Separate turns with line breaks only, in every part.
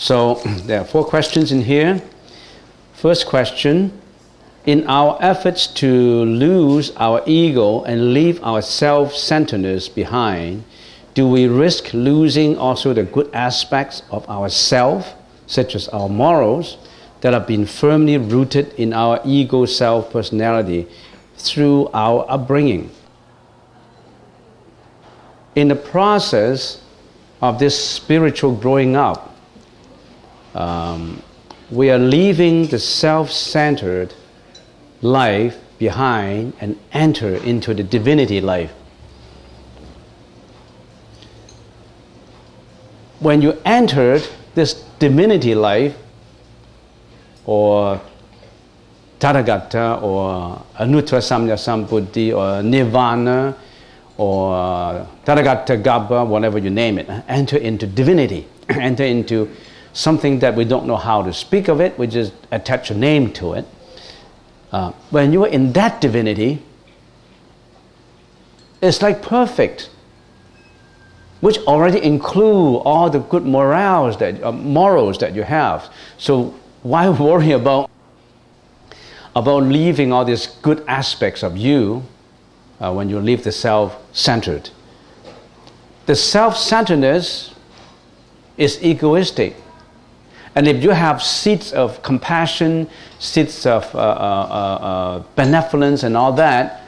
So there are 4 questions in here. First question, in our efforts to lose our ego and leave our self-centeredness behind, do we risk losing also the good aspects of ourself, such as our morals, that have been firmly rooted in our ego self-personality through our upbringing? In the process of this spiritual growing up, we are leaving the self-centered life behind and enter into the divinity life. When you entered this divinity life, or Tathagata, or Anuttara Samya Sambuddhi, or Nirvana, or Tathagata Gabba, whatever you name it, enter into divinity, enter into something that we don't know how to speak of it, we just attach a name to it. When you are in that divinity, it's like perfect, which already include all the good morals that you have. So why worry about leaving all these good aspects of you when you leave the self-centered? The self-centeredness is egoistic. And if you have seeds of compassion, seeds of benevolence and all that,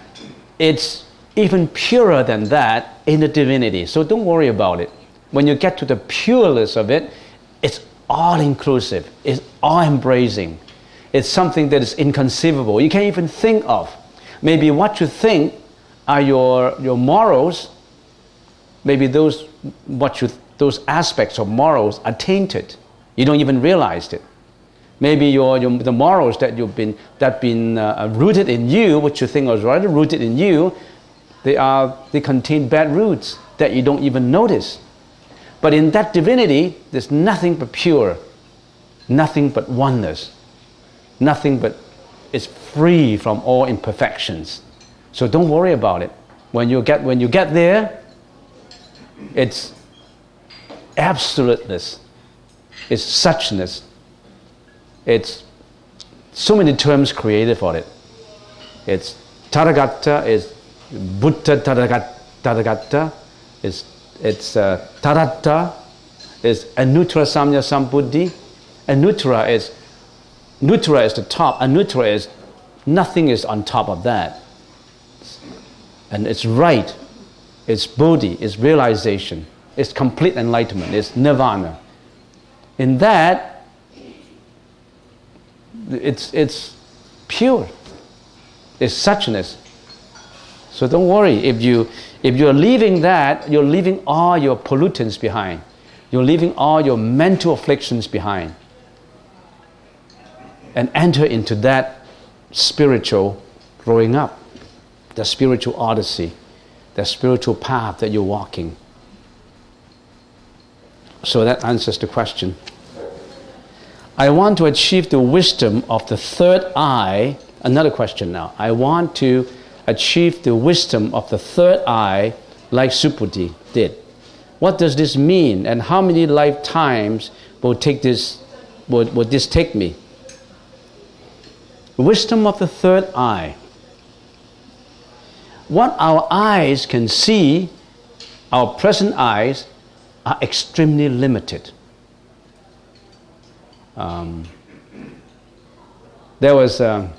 it's even purer than that in the divinity. So don't worry about it. When you get to the pureness of it, it's all-inclusive, it's all-embracing. It's something that is inconceivable. You can't even think of. Maybe what you think are your morals, maybe those aspects of morals are tainted. You don't even realize it. Maybe the morals that been rooted in you, which you think was already rooted in you, they contain bad roots that you don't even notice. But in that divinity, there's nothing but pure, nothing but oneness, nothing but is free from all imperfections. So don't worry about it. When you get there, it's absoluteness. It's suchness. It's so many terms created for it. It's Tathagata, is Buddha Tathagata, it's Taratta, is Anuttara Samya Sambuddhi. Anuttara is the top. Anuttara is nothing is on top of that. And it's right. It's Bodhi. It's realization. It's complete enlightenment. It's nirvana. In that, it's pure. It's suchness. So don't worry. If you're leaving that, you're leaving all your pollutants behind. You're leaving all your mental afflictions behind. And enter into that spiritual growing up, the spiritual odyssey, the spiritual path that you're walking. So that answers the question. I want to achieve the wisdom of the third eye. Another question now. I want to achieve the wisdom of the third eye like Subhuti did. What does this mean, and how many lifetimes would this take me? Wisdom of the third eye. What our eyes can see, our present eyes, are extremely limited. There was a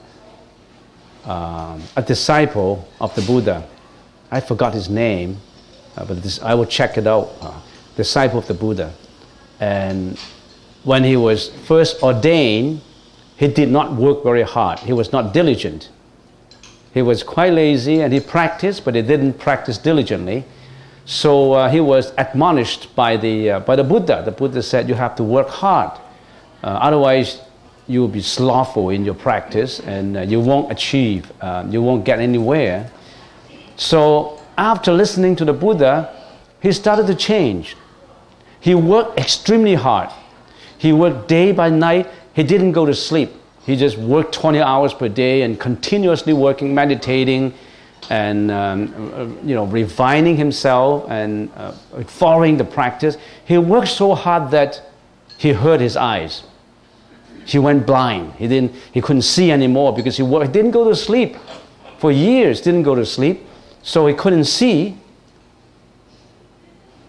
disciple of the Buddha. I forgot his name, but I will check it out. Disciple of the Buddha. And when he was first ordained, he did not work very hard. He was not diligent. He was quite lazy, and he practiced, but he didn't practice diligently. So he was admonished by the Buddha. The Buddha said, you have to work hard. Otherwise, you will be slothful in your practice, and you won't achieve, you won't get anywhere. So after listening to the Buddha, he started to change. He worked extremely hard. He worked day by night. He didn't go to sleep. He just worked 20 hours per day and continuously working, meditating, and refining himself and following the practice. He worked so hard that he hurt his eyes. He went blind. He couldn't see anymore because he didn't go to sleep. For years, didn't go to sleep. So he couldn't see.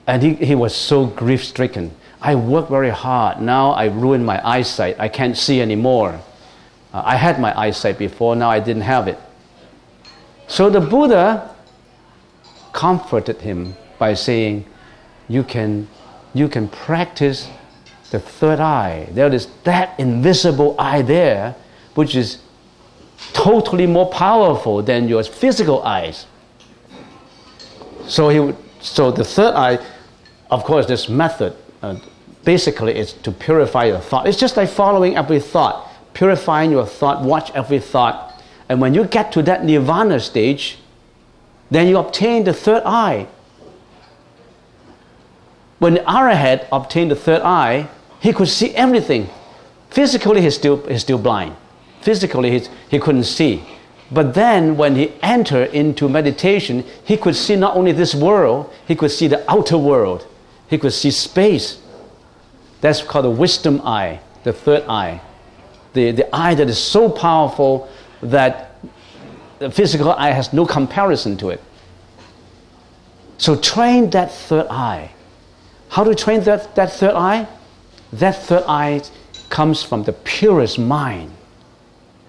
And he was so grief-stricken. I worked very hard. Now I ruined my eyesight. I can't see anymore. I had my eyesight before. Now I didn't have it. So the Buddha comforted him by saying, you can practice the third eye. There is that invisible eye there, which is totally more powerful than your physical eyes. So the third eye, of course, this method basically is to purify your thought. It's just like following every thought, purifying your thought, watch every thought. And when you get to that nirvana stage, then you obtain the third eye. When the Arahant obtained the third eye, he could see everything. Physically, he's still blind. Physically, he couldn't see. But then, when he entered into meditation, he could see not only this world, he could see the outer world. He could see space. That's called the wisdom eye, the third eye. The eye that is so powerful that the physical eye has no comparison to it. So train that third eye. How to train that third eye? That third eye comes from the purest mind.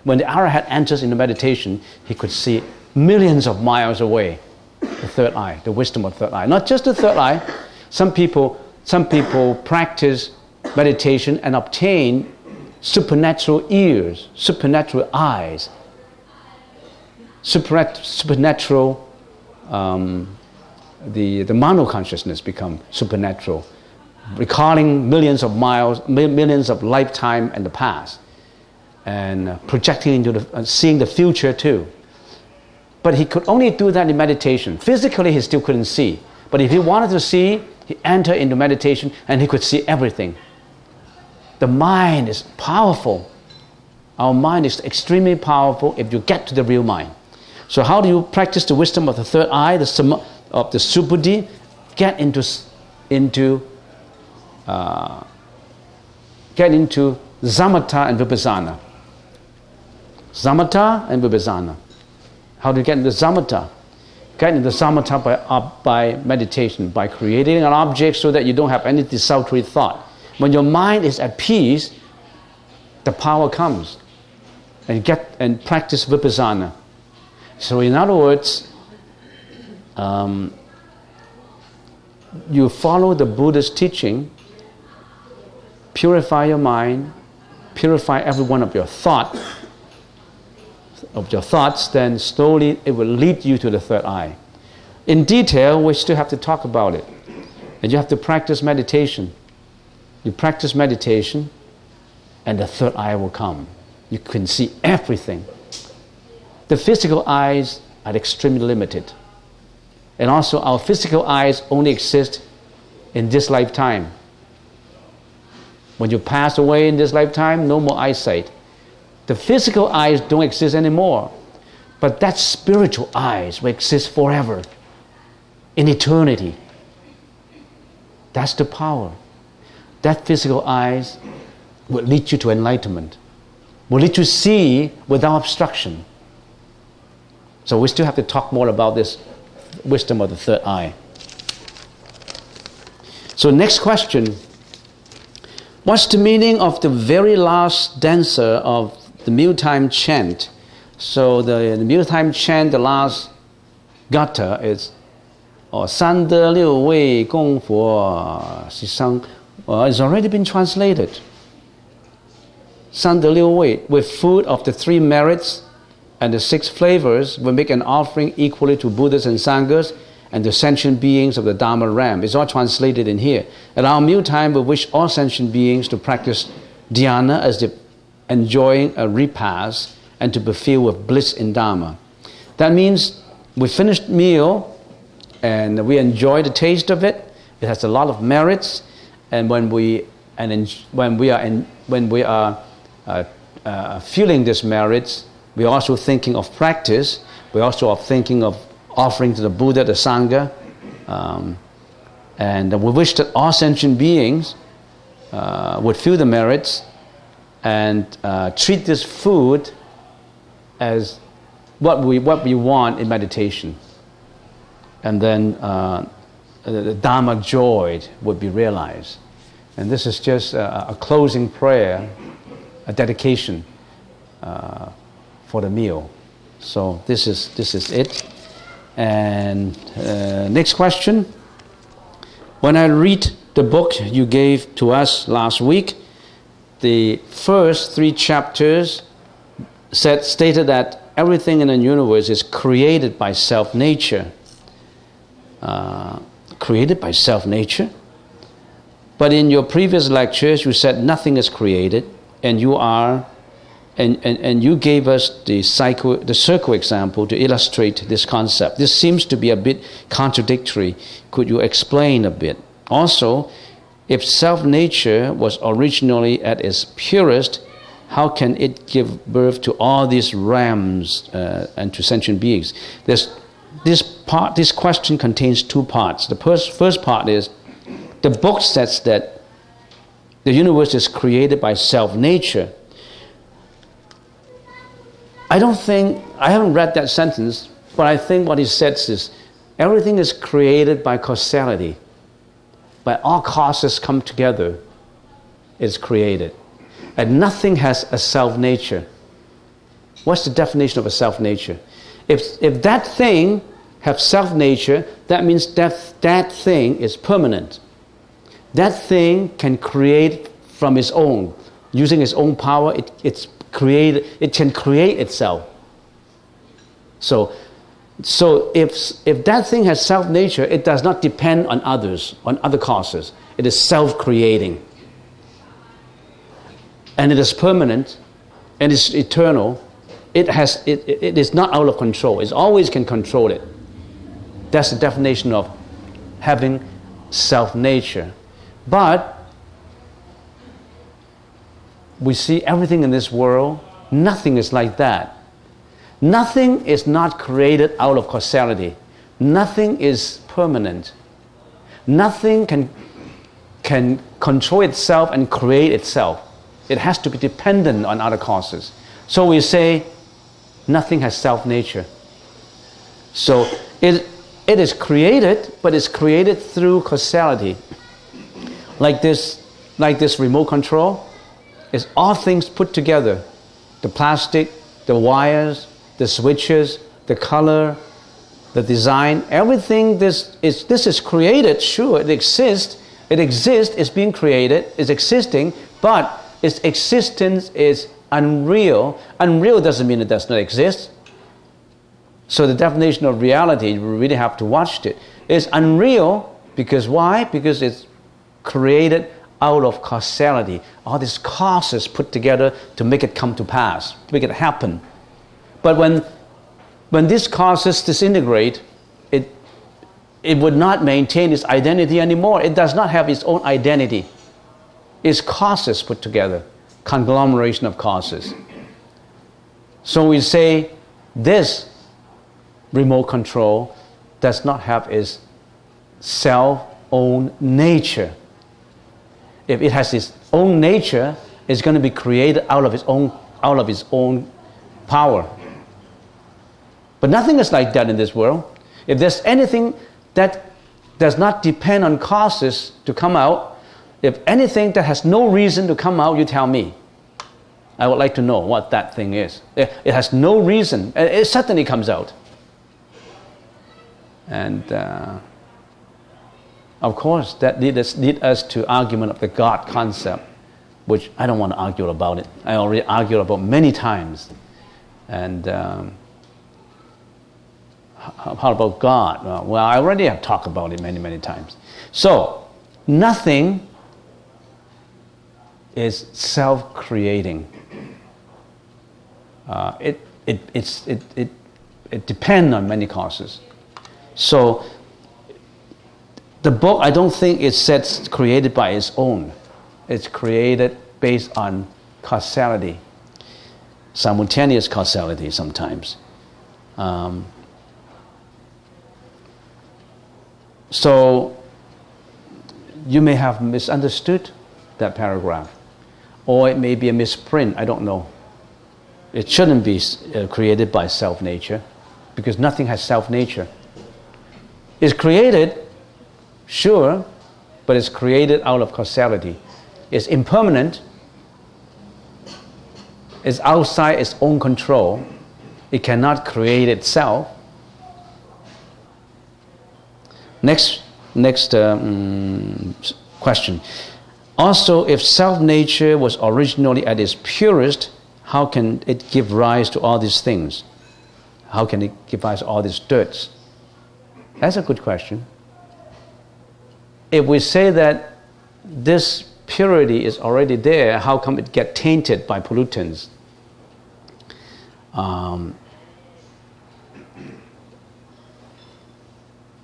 When the Arahant enters into meditation, he could see millions of miles away. The third eye, the wisdom of the third eye. Not just the third eye. Some people practice meditation and obtain supernatural ears, supernatural eyes, supernatural. The mano consciousness become supernatural, recalling millions of miles, millions of lifetime in the past, and projecting into seeing the future too. But he could only do that in meditation. Physically, he still couldn't see. But if he wanted to see, he entered into meditation and he could see everything. The mind is powerful. Our mind is extremely powerful if you get to the real mind. So how do you practice the wisdom of the third eye, of the Subhuddhi? Get into Samatha and Vipassana. Samatha and Vipassana. How do you get into Samatha? Get into Samatha by meditation, by creating an object so that you don't have any desultory thought. When your mind is at peace, the power comes. And practice Vipassana. So in other words, you follow the Buddha's teaching, purify your mind, purify every one of your thoughts, then slowly it will lead you to the third eye. In detail, we still have to talk about it. And you have to practice meditation. You practice meditation, and the third eye will come. You can see everything. The physical eyes are extremely limited. And also our physical eyes only exist in this lifetime. When you pass away in this lifetime, no more eyesight. The physical eyes don't exist anymore. But that spiritual eyes will exist forever, in eternity. That's the power. That physical eyes will lead you to enlightenment, will lead you to see without obstruction. So we still have to talk more about this wisdom of the third eye. So next question. What's the meaning of the very last stanza of the mealtime chant? So the mealtime chant, the last gata is 三德六位供佛是生 it's already been translated. 三德六位, with food of the three merits and the six flavors, we make an offering equally to Buddhas and Sanghas and the sentient beings of the Dharma realm. It's all translated in here. At our mealtime, we wish all sentient beings to practice dhyana as they enjoying a repast and to be filled with bliss in Dharma. That means we finished meal and we enjoy the taste of it. It has a lot of merits, and when we are feeling these merits, we're also thinking of practice. We also are thinking of offering to the Buddha, the Sangha, and we wish that all sentient beings would feel the merits and treat this food as what we want in meditation. And then the Dharma joy would be realized. And this is just a closing prayer, a dedication for the meal. So this is it. And next question. When I read the book you gave to us last week, the first 3 chapters stated that everything in the universe is created by self-nature. Created by self-nature. But in your previous lectures, you said nothing is created, and you gave us the circle example to illustrate this concept. This seems to be a bit contradictory. Could you explain a bit? Also, if self-nature was originally at its purest, how can it give birth to all these realms and to sentient beings? This question contains 2 parts. The first part is, the book says that the universe is created by self-nature. I haven't read that sentence, but I think what he says is, everything is created by causality. By all causes come together, it's created. And nothing has a self-nature. What's the definition of a self-nature? If that thing have self-nature, that means that thing is permanent. That thing can create from its own. Using its own power, it can create itself. So if that thing has self-nature, it does not depend on others, on other causes. It is self-creating. And it is permanent, and it's eternal. It is not out of control. It always can control it. That's the definition of having self-nature. But we see everything in this world, nothing is like that. Nothing is not created out of causality. Nothing is permanent. Nothing can control itself and create itself. It has to be dependent on other causes. So we say nothing has self-nature. So it is created, but it's created through causality. Like this remote control is all things put together. The plastic, the wires, the switches, the color, the design, everything this is created. Sure, it exists, it's being created, it's existing, but its existence is unreal. Unreal doesn't mean it does not exist. So the definition of reality, you really have to watch it. It's unreal because why? Because it's created out of causality. All these causes put together to make it come to pass, to make it happen. But when these causes disintegrate, it would not maintain its identity anymore. It does not have its own identity. It's causes put together, conglomeration of causes. So we say this remote control does not have its self-own nature. If it has its own nature, it's going to be created out of its own power. But nothing is like that in this world. If there's anything that does not depend on causes to come out, if anything that has no reason to come out, you tell me. I would like to know what that thing is. It has no reason. It suddenly comes out. And of course, that lead us to argument of the God concept, which I don't want to argue about it. I already argued about many times. And how about God? Well, I already have talked about it many, many times. So, nothing is self-creating. It depends on many causes. So, the book, I don't think it says created by its own. It's created based on causality, simultaneous causality sometimes. So you may have misunderstood that paragraph. Or it may be a misprint, I don't know. It shouldn't be created by self-nature, because nothing has self-nature. It's created, sure, but it's created out of causality. It's impermanent. It's outside its own control. It cannot create itself. Next question. Also, if self-nature was originally at its purest, how can it give rise to all these things? How can it give rise to all these dirts? That's a good question. If we say that this purity is already there, how come it get tainted by pollutants?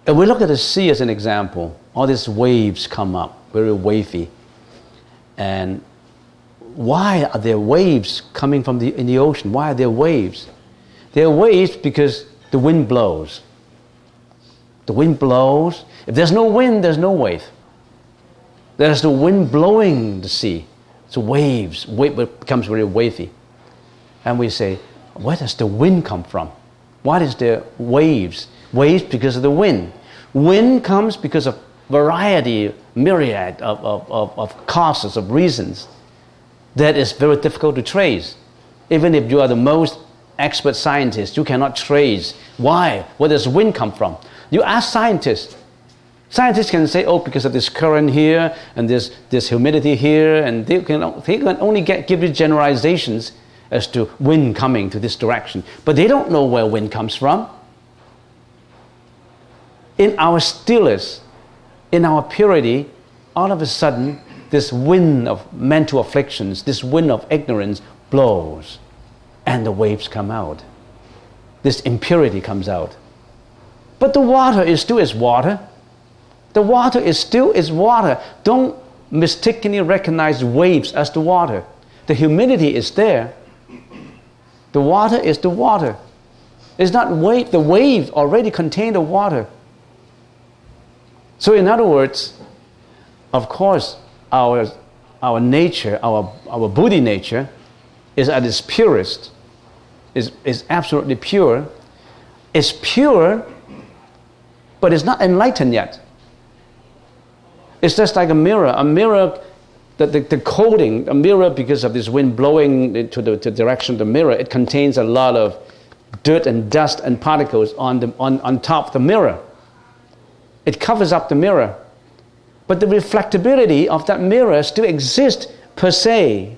If we look at the sea as an example, all these waves come up, very wavy. And why are there waves coming from in the ocean? Why are there waves? There are waves because the wind blows. The wind blows. If there's no wind, there's no wave. There's the wind blowing the sea. So waves, wave becomes very wavy. And we say, where does the wind come from? Why is there waves? Waves because of the wind. Wind comes because of variety, myriad of causes, of reasons that is very difficult to trace. Even if you are the most expert scientist, you cannot trace why, where does wind come from? You ask scientists. Scientists can say, oh, because of this current here and this humidity here, and they can only give you generalizations as to wind coming to this direction. But they don't know where wind comes from. In our stillness, in our purity, all of a sudden, this wind of mental afflictions, this wind of ignorance blows, and the waves come out. This impurity comes out. But the water is still as water. The water is still as water. Don't mistakenly recognize waves as the water. The humidity is there. The water is the water. It's not wave. The wave already contains the water. So in other words, of course, our nature, our Buddha nature, is at its purest, is absolutely pure. It's pure, but it's not enlightened yet. It's just like a mirror. A mirror, the coating, a mirror, because of this wind blowing to the direction of the mirror, it contains a lot of dirt and dust and particles on top of the mirror. It covers up the mirror. But the reflectability of that mirror still exists per se.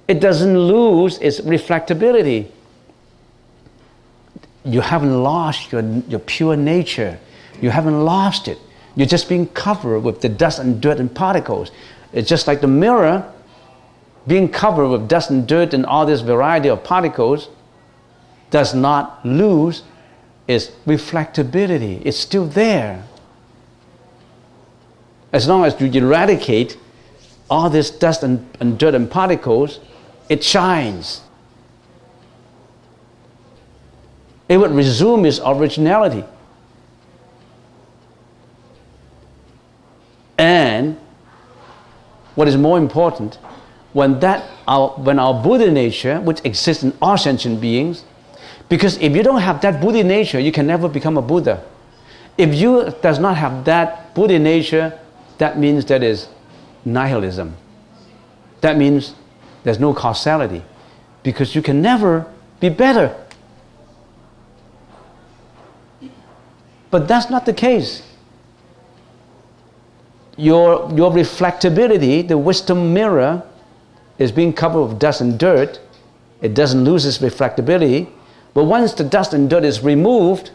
It doesn't lose its reflectability. You haven't lost your pure nature. You haven't lost it. You're just being covered with the dust and dirt and particles. It's just like the mirror being covered with dust and dirt and all this variety of particles does not lose its reflectability. It's still there. As long as you eradicate all this dust and dirt and particles, it shines. It would resume its originality. And what is more important, when our Buddha nature, which exists in all sentient beings, because if you don't have that Buddha nature, you can never become a Buddha. If you does not have that Buddha nature, that means that is nihilism. That means there's no causality, because you can never be better. But that's not the case. Your reflectability, the wisdom mirror, is being covered with dust and dirt. It doesn't lose its reflectability. But once the dust and dirt is removed,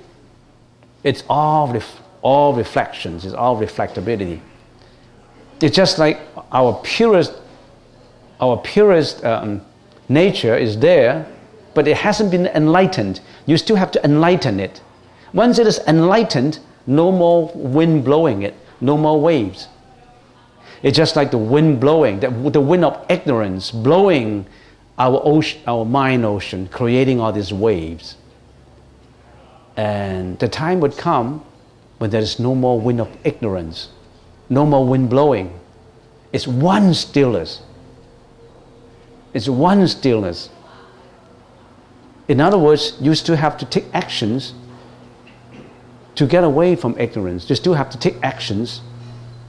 it's all reflections, it's all reflectability. It's just like our purest nature is there, but it hasn't been enlightened. You still have to enlighten it. Once it is enlightened, no more wind blowing it, no more waves. It's just like the wind blowing, the wind of ignorance blowing our ocean, our mind ocean, creating all these waves. And the time would come when there is no more wind of ignorance, no more wind blowing. It's one stillness. It's one stillness. In other words, you still have to take actions to get away from ignorance. You still have to take actions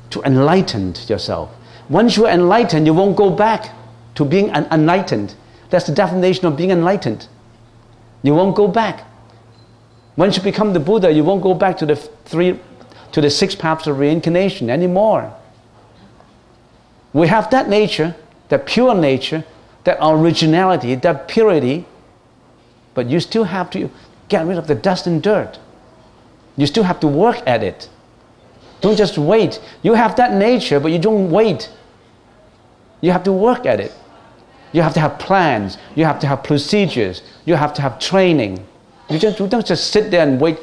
to enlighten yourself. Once you're enlightened, you won't go back to being unenlightened. That's the definition of being enlightened. You won't go back. Once you become the Buddha, you won't go back to the 6 paths of reincarnation anymore. We have that nature, that pure nature, that originality, that purity, but you still have to get rid of the dust and dirt. You still have to work at it. Don't just wait. You have that nature, but you don't wait. You have to work at it. You have to have plans. You have to have procedures. You have to have training. You don't just sit there and wait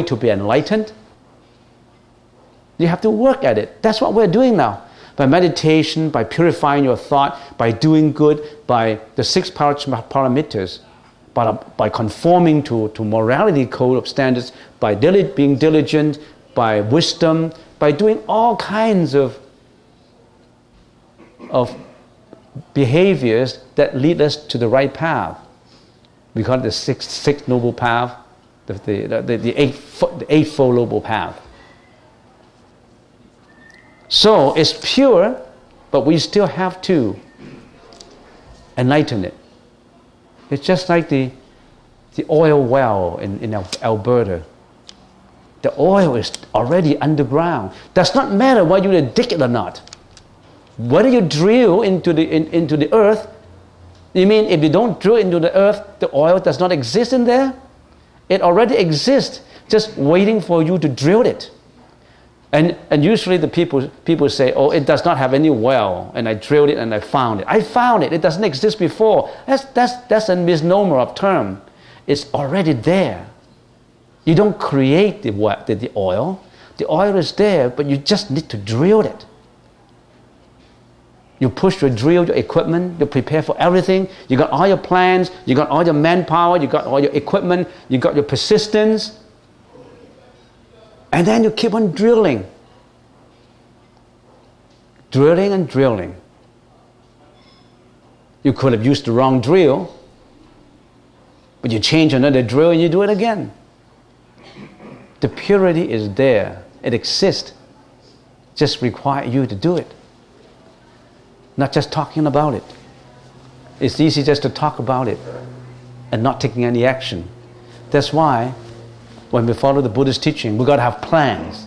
to be enlightened. You have to work at it. That's what we're doing now. By meditation, by purifying your thought, by doing good, by the 6 parameters, by conforming to morality code of standards, by being diligent, by wisdom, by doing all kinds of behaviors that lead us to the right path. We call it the sixth noble path, the eightfold noble path. So it's pure, but we still have to enlighten it. It's just like the oil well in Alberta. The oil is already underground. Does not matter whether you dig it or not. Whether you drill into the earth, you mean if you don't drill into the earth, the oil does not exist in there? It already exists, just waiting for you to drill it. And usually the people say, oh, it does not have any well, and I drilled it and I found it. I found it. It doesn't exist before. That's a misnomer of term. It's already there. You don't create the oil. The oil is there, but you just need to drill it. You push your drill, your equipment, you prepare for everything. You got all your plans, you got all your manpower, you got all your equipment, you got your persistence. And then you keep on drilling. Drilling and drilling. You could have used the wrong drill, but you change another drill and you do it again. The purity is there. It exists. Just require you to do it. Not just talking about it. It's easy just to talk about it and not taking any action. That's why when we follow the Buddhist teaching, we've got to have plans.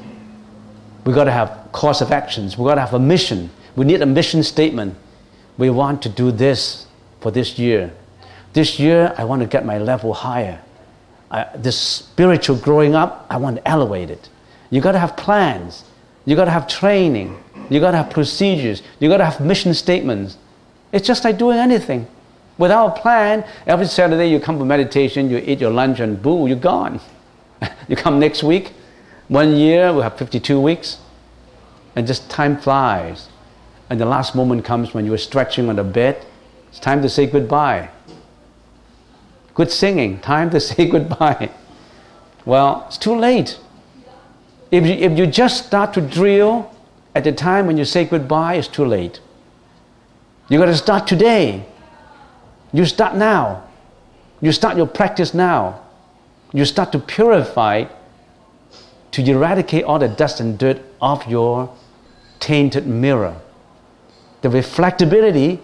We've got to have course of actions. We've got to have a mission. We need a mission statement. We want to do this for this year. This year, I want to get my level higher. This spiritual growing up, I want to elevate it. You've got to have plans. You've got to have training. You've got to have procedures. You've got to have mission statements. It's just like doing anything. Without a plan, every Saturday you come for meditation, you eat your lunch and boo, you're gone. You come next week, 1 year, we have 52 weeks, and just time flies. And the last moment comes when you are stretching on the bed. It's time to say goodbye. Good singing, time to say goodbye. Well, it's too late. If you just start to drill at the time when you say goodbye, it's too late. You got to start today. You start now. You start your practice now. You start to purify, to eradicate all the dust and dirt off your tainted mirror. The reflectability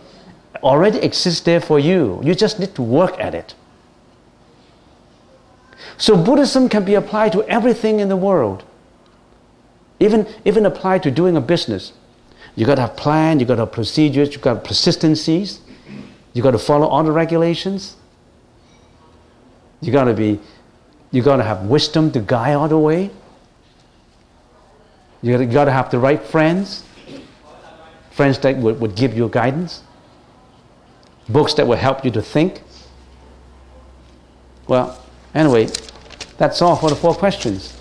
already exists there for you. You just need to work at it. So Buddhism can be applied to everything in the world. Even applied to doing a business. You got to have plan, you got to have procedures, you got to have persistencies, you got to follow all the regulations. You got to have wisdom to guide all the way. You got to have the right friends that would give you guidance, books that will help you to think. Well, anyway, that's all for the 4 questions.